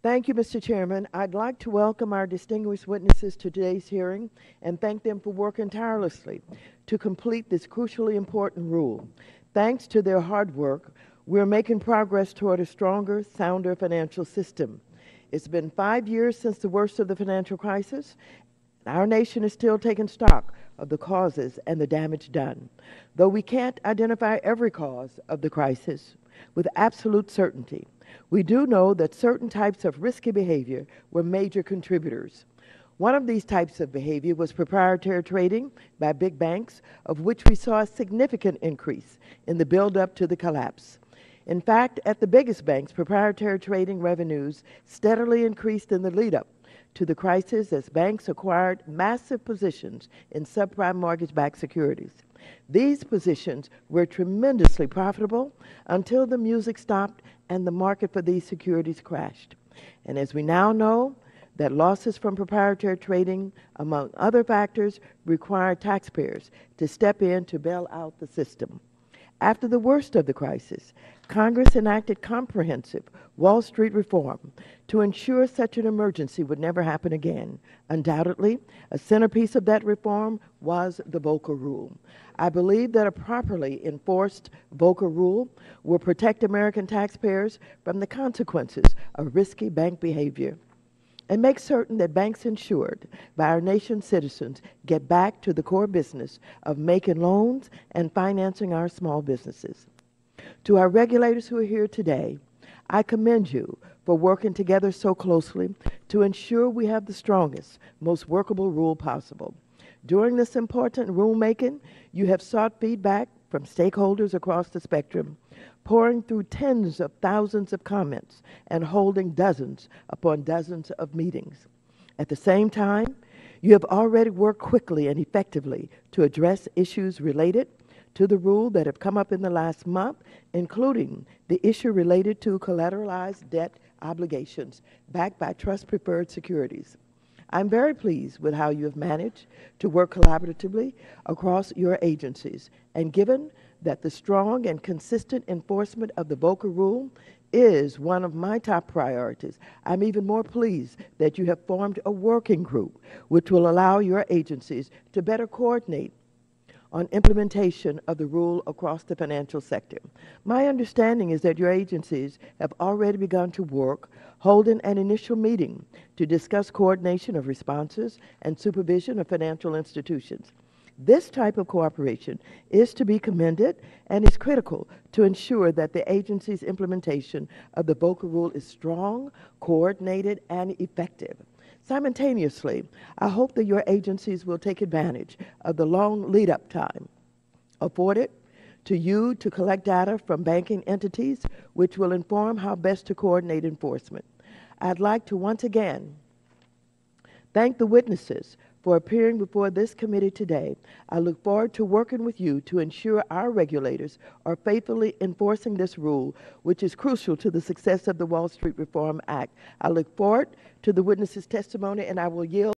Thank you, Mr. Chairman. I'd like to welcome our distinguished witnesses to today's hearing and thank them for working tirelessly to complete this crucially important rule. Thanks to their hard work, we're making progress toward a stronger, sounder financial system. It's been 5 years since the worst of the financial crisis. Our nation is still taking stock of the causes and the damage done. Though we can't identify every cause of the crisis with absolute certainty, we do know that certain types of risky behavior were major contributors. One of these types of behavior was proprietary trading by big banks, of which we saw a significant increase in the build-up to the collapse. In fact, at the biggest banks, proprietary trading revenues steadily increased in the lead-up to the crisis as banks acquired massive positions in subprime mortgage-backed securities. These positions were tremendously profitable until the music stopped and the market for these securities crashed. And as we now know, that losses from proprietary trading, among other factors, required taxpayers to step in to bail out the system. After the worst of the crisis, Congress enacted comprehensive Wall Street reform to ensure such an emergency would never happen again. Undoubtedly, a centerpiece of that reform was the Volcker Rule. I believe that a properly enforced Volcker Rule will protect American taxpayers from the consequences of risky bank behavior and make certain that banks insured by our nation's citizens get back to the core business of making loans and financing our small businesses. To our regulators who are here today, I commend you for working together so closely to ensure we have the strongest, most workable rule possible. During this important rulemaking, you have sought feedback from stakeholders across the spectrum, pouring through tens of thousands of comments and holding dozens upon dozens of meetings. At the same time, you have already worked quickly and effectively to address issues related to the rule that have come up in the last month, including the issue related to collateralized debt obligations backed by trust-preferred securities. I'm very pleased with how you have managed to work collaboratively across your agencies, and given that the strong and consistent enforcement of the Volcker Rule is one of my top priorities, I'm even more pleased that you have formed a working group which will allow your agencies to better coordinate on implementation of the rule across the financial sector. My understanding is that your agencies have already begun to work, holding an initial meeting to discuss coordination of responses and supervision of financial institutions. This type of cooperation is to be commended and is critical to ensure that the agency's implementation of the Volcker Rule is strong, coordinated, and effective. Simultaneously, I hope that your agencies will take advantage of the long lead-up time afforded to you to collect data from banking entities, which will inform how best to coordinate enforcement. I'd like to once again thank the witnesses for appearing before this committee today. I look forward to working with you to ensure our regulators are faithfully enforcing this rule, which is crucial to the success of the Wall Street Reform Act. I look forward to the witnesses' testimony, and I will yield